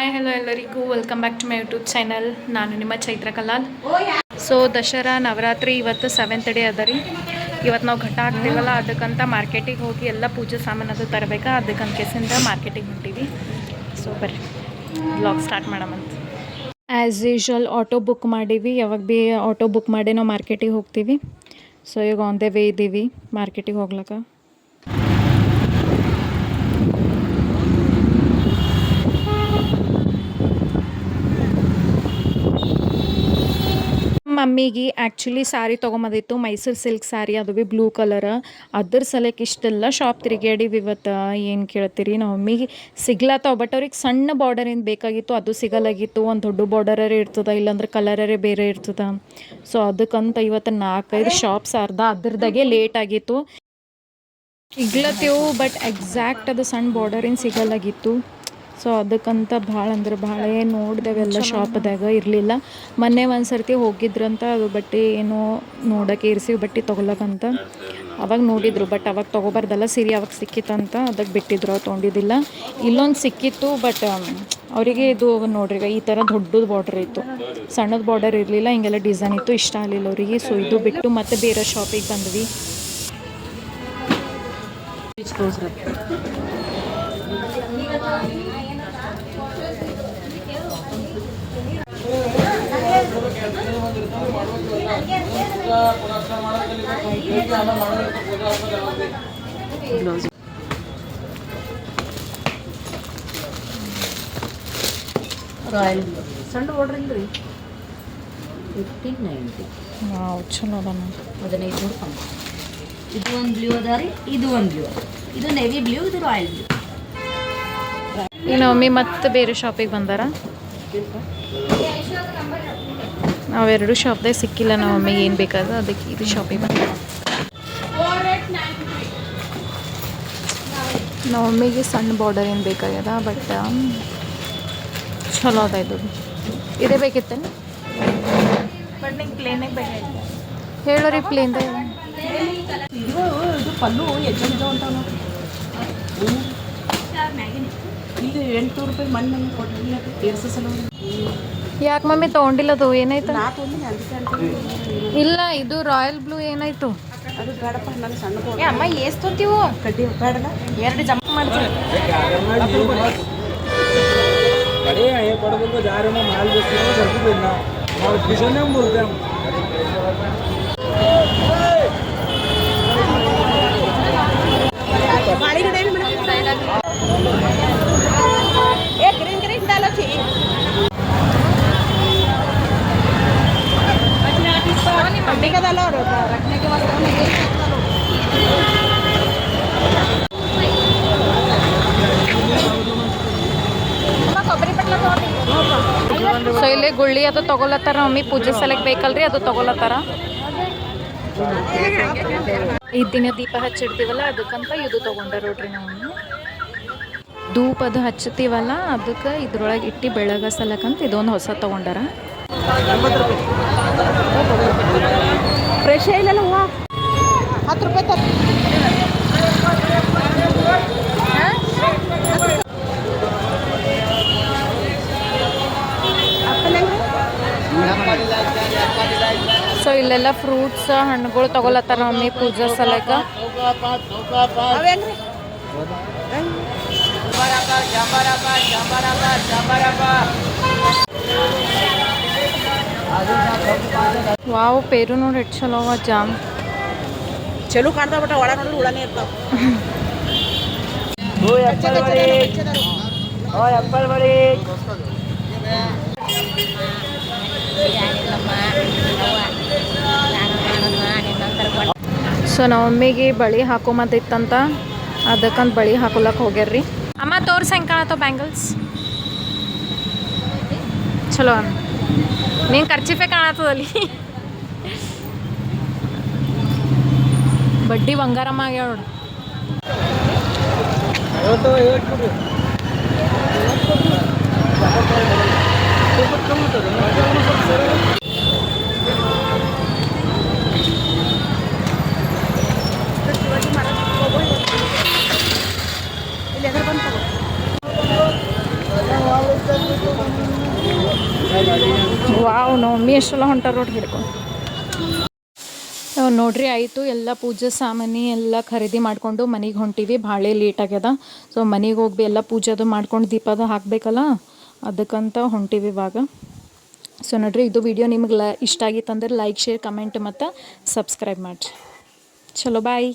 Hi hello ಎಲ್ಲರಿಗೂ welcome back to my YouTube channel. ನಾನು ನಿಮ್ಮ ಚೈತ್ರ ಕಲಾಲ್. ಸೊ ದಸರಾ ನವರಾತ್ರಿ ಇವತ್ತು 7th ಡೇ ಅದ ರೀ. ಇವತ್ತು ನಾವು ಘಟ್ಟ ಹಾಕ್ತೀವಲ್ಲ, ಅದಕ್ಕಂತ ಮಾರ್ಕೆಟಿಗೆ ಹೋಗಿ ಎಲ್ಲ ಪೂಜೆ ಸಾಮಾನು ಅದು ತರಬೇಕಾ, ಅದಕ್ಕಂತ ಕೇಸಿಂದ ಮಾರ್ಕೆಟಿಗೆ ಹೊಂಟೀವಿ. ಸೊ ಬರ್ರಿ ಬ್ಲಾಗ್ ಸ್ಟಾರ್ಟ್ ಮಾಡಮಂತ. ಆ್ಯಸ್ ಯೂಶ್ವಲ್ ಆಟೋ ಬುಕ್ ಮಾಡೀವಿ. ಯಾವಾಗ ಭೀ ಆಟೋ ಬುಕ್ ಮಾಡಿ ನಾವು ಮಾರ್ಕೆಟಿಗೆ ಹೋಗ್ತೀವಿ. ಸೊ ಈಗ ಆನ್ ದ ವೇ ಇದ್ದೀವಿ ಮಾರ್ಕೆಟಿಗೆ ಹೋಗ್ಲಕ್ಕ. ಮಮ್ಮಿಗೆ ಆ್ಯಕ್ಚುಲಿ ಸ್ಯಾರಿ ತೊಗೊಂಬಂದಿತ್ತು, ಮೈಸೂರು ಸಿಲ್ಕ್ ಸ್ಯಾರಿ, ಅದು ಭೀ ಬ್ಲೂ ಕಲರ್. ಅದ್ರ ಸಲಕ್ಕೆ ಇಷ್ಟೆಲ್ಲ ಶಾಪ್ ತಿರುಗಾಡಿವಿ ಇವತ್ತು. ಏನು ಕೇಳ್ತೀರಿ, ನಮ್ಮ ಮಮ್ಮಿಗೆ ಸಿಗ್ಲತ್ತಾವ, ಬಟ್ ಅವ್ರಿಗೆ ಸಣ್ಣ ಬಾರ್ಡರಿಂದ ಬೇಕಾಗಿತ್ತು, ಅದು ಸಿಗಲಾಗಿತ್ತು. ಒಂದು ದೊಡ್ಡ ಬಾರ್ಡರೇ ಇರ್ತದೆ, ಇಲ್ಲಾಂದ್ರೆ ಕಲರೇ ಬೇರೆ ಇರ್ತದೆ. ಸೊ ಅದಕ್ಕಂತ ಇವತ್ತು 4-5 ಶಾಪ್ಸ್ ಅದ್ರದಾಗೆ ಲೇಟ್ ಆಗಿತ್ತು. ಸಿಗ್ಲತ್ತೇವು, ಬಟ್ ಎಕ್ಸಾಕ್ಟ್ ಅದು ಸಣ್ಣ ಬಾರ್ಡರಿನ ಸಿಗಲಾಗಿತ್ತು. ಸೊ ಅದಕ್ಕಂತ ಭಾಳ ಅಂದ್ರೆ ಭಾಳ ನೋಡಿದೆವೆಲ್ಲ ಶಾಪ್ದಾಗ ಇರಲಿಲ್ಲ. ಮೊನ್ನೆ ಒಂದು ಸರ್ತಿ ಹೋಗಿದ್ರಂತ, ಅದು ಬಟ್ಟೆ ಏನೋ ನೋಡೋಕೆ ಇರಿಸಿ ಬಟ್ಟೆ ತೊಗೊಳಕಂತ ಅವಾಗ ನೋಡಿದ್ರು. ಬಟ್ ಅವಾಗ ತೊಗೋಬಾರ್ದಲ್ಲ, ಸೀರೆ ಅವಾಗ ಸಿಕ್ಕಿತ್ತಂತ ಅದಕ್ಕೆ ಬಿಟ್ಟಿದ್ರು, ಅವ್ರು ತೊಗೊಂಡಿದ್ದಿಲ್ಲ. ಇಲ್ಲೊಂದು ಸಿಕ್ಕಿತ್ತು, ಬಟ್ ಅವರಿಗೆ ಇದು ನೋಡ್ರಿ ಈ ಥರ ದೊಡ್ಡದು ಬಾರ್ಡರ್ ಇತ್ತು, ಸಣ್ಣದ ಬಾರ್ಡರ್ ಇರಲಿಲ್ಲ. ಹಿಂಗೆಲ್ಲ ಡಿಸೈನ್ ಇತ್ತು, ಇಷ್ಟ ಆಗಲಿಲ್ಲ ಅವರಿಗೆ. ಸೊ ಇದು ಬಿಟ್ಟು ಮತ್ತೆ ಬೇರೆ ಶಾಪಿಗೆ ಬಂದ್ವಿ. ರಾಯಲ್ ಸಣ್ಣ ಆರ್ಡ್ರ್ ಇಲ್ರಿ, 1590. ವಾವ್, ಚಲೋ ಅದ. 1500 ಕಮ್ಮಿ. ಇದು ಒಂದು ಬ್ಲೂ ಅದ ರೀ, ಇದು ಒಂದು ಬ್ಲೂ ಅದ. ಇದು ನೇವಿ ಬ್ಲೂ, ಇದು ರಾಯಲ್ ಬ್ಲೂ. ಈಗ ಮಮ್ಮಿ ಮತ್ತೆ ಬೇರೆ ಶಾಪಿಗೆ ಬಂದಾರ. ನಾವೆರಡು ಶಾಪ್ದಾಗ ಸಿಕ್ಕಿಲ್ಲ ನಮ್ಮ ಮಮ್ಮಿಗೆ ಏನು ಬೇಕಾದ, ಅದಕ್ಕೆ ಇದು ಶಾಪಿಗೆ ಬಂದ. ನಮ್ಮ ಮಮ್ಮಿಗೆ ಸಣ್ಣ ಬಾರ್ಡರ್ ಏನು ಬೇಕಾಗ್ಯದ, ಬಟ್ ಚಲೋ ಅದ. ಇದು ಇದೇ ಬೇಕಿತ್ತೇನು? ಬಟ್ ನಿಂಗೆ ಪ್ಲೇನಾಗ ಬೇಕಾಗಿತ್ತು ಹೇಳೋರಿ, ಪ್ಲೇನ್ದಾಗ. ಇದು ಪಲ್ಲು ಹೆಚ್ಚಿನ ಅಂತ ಇದು 800 ರೂಪಾಯಿ ಮಣ್ಣು ಕೊಟ್ಟಿಲ್ಲ, ತೀರ್ಸೋ ಸಲ. ಯಾಕೆ ಮಮ್ಮಿ ತೊಗೊಂಡಿಲ್ಲದು? ಏನಾಯ್ತು? ಇಲ್ಲ, ಇದು ರಾಯಲ್ ಬ್ಲೂ ಏನಾಯ್ತು? ಅದು ಬೇಡಪ್ಪ, ನಾನು ಸಣ್ಣ ಅಮ್ಮ ಎಷ್ಟು ತೊಂತೀವು ಕಡ್ಡಿ ಬೇಡಲ್ಲ, 2 ಜಂಪ್ ಮಾಡ್ತೀವಿ. ಸೊ ಇಲ್ಲಿ ಗುಳ್ಳಿ ಅದು ತೊಗೊಲತ್ತಾರ ಮಮ್ಮಿ, ಪೂಜೆ ಸಲಕ್ಕೆ ಬೇಕಲ್ರಿ, ಅದು ತೊಗೊಲತ್ತಾರ. ಈ ದಿನ ದೀಪ ಹಚ್ಚಿಡ್ತೀವಲ್ಲ, ಅದಕ್ಕಂತ ಇದು ತೊಗೊಂಡಾರ ನೋಡ್ರಿ. ನಾವು ಧೂಪ ಅದು ಹಚ್ಚತೀವಲ್ಲ, ಅದಕ್ಕೆ ಇದ್ರೊಳಗೆ ಇಟ್ಟು ಬೆಳಗ ಸಲಕ್ಕಂತ ಇದೊಂದು ಹೊಸ ತೊಗೊಂಡಾರ. ಫ್ರೆಶ್ ಇಲ್ಲ ಹೂವು 10 ರೂಪಾಯಿ. ಸೊ ಇಲ್ಲೆಲ್ಲ ಫ್ರೂಟ್ಸ್ ಹಣ್ಣುಗಳು ತೊಗೊಲತ್ತಾರ ಮಮ್ಮಿ ಪೂಜಾ ಸಲಕ. ವಾವ್, ಪೇರು ನೋಡಿ ಎಷ್ಟು ಚಲೋ ಅವ. ಜಾಮ್ ಚಲೋ ಕಾಣ್ತಾವ, ಬಟ್ ಒಳ ನೋಡ್ರಿ ಉಳನೇ ಇರ್ತಾವ. ಸೊ ನಮ್ಮ ಮಮ್ಮಿಗೆ ಬಳಿ ಹಾಕೊಂಬಂದಿತ್ತಂತ, ಅದಕ್ಕಂತ ಬಳಿ ಹಾಕೊಳಕ್ಕೆ ಹೋಗ್ಯಾರ್ರಿ. ಅಮ್ಮ ತೋರ್ಸ್ ಹೆಂಗೆ ಕಾಣತ್ತವ ಬ್ಯಾಂಗಲ್ಸ್? ಚಲೋ ಅನ್ನ ನೀನು ಖರ್ಚಿಫೆ ಕಾಣತ್ತದಲ್ಲಿ. ಬಡ್ಡಿ ಬಂಗಾರಮ್ಮ ಆಗ್ಯಾವ ನೋಡು. ವಾವ್ ನಮ್ಮಿ ಎಷ್ಟೆಲ್ಲ ಹೊಂಟಾರ ನೋಡ್ರಿ ಹಿಡ್ಕೊಂಡು. ನೋಡ್ರಿ ಆಯಿತು ಎಲ್ಲ ಪೂಜೆ ಸಾಮಾನು ಎಲ್ಲ ಖರೀದಿ ಮಾಡಿಕೊಂಡು ಮನೆಗೆ ಹೊಂಟೀವಿ. ಭಾಳ ಲೇಟ್ ಆಗ್ಯದ. ಸೊ ಮನೆಗೆ ಹೋಗಿ ಎಲ್ಲ ಪೂಜೆ ಅದು ಮಾಡ್ಕೊಂಡು ದೀಪದ ಹಾಕಬೇಕಲ್ಲ, ಅದಕ್ಕಂತ ಹೊಂಟೀವಿ ಇವಾಗ. ಸೊ ನೋಡ್ರಿ, ಇದು ವಿಡಿಯೋ ನಿಮ್ಗೆ ಇಷ್ಟ ಆಗಿತ್ತಂದ್ರೆ ಲೈಕ್, ಶೇರ್, ಕಮೆಂಟ್ ಮತ್ತು ಸಬ್ಸ್ಕ್ರೈಬ್ ಮಾಡಿರಿ. ಚಲೋ ಬಾಯ್.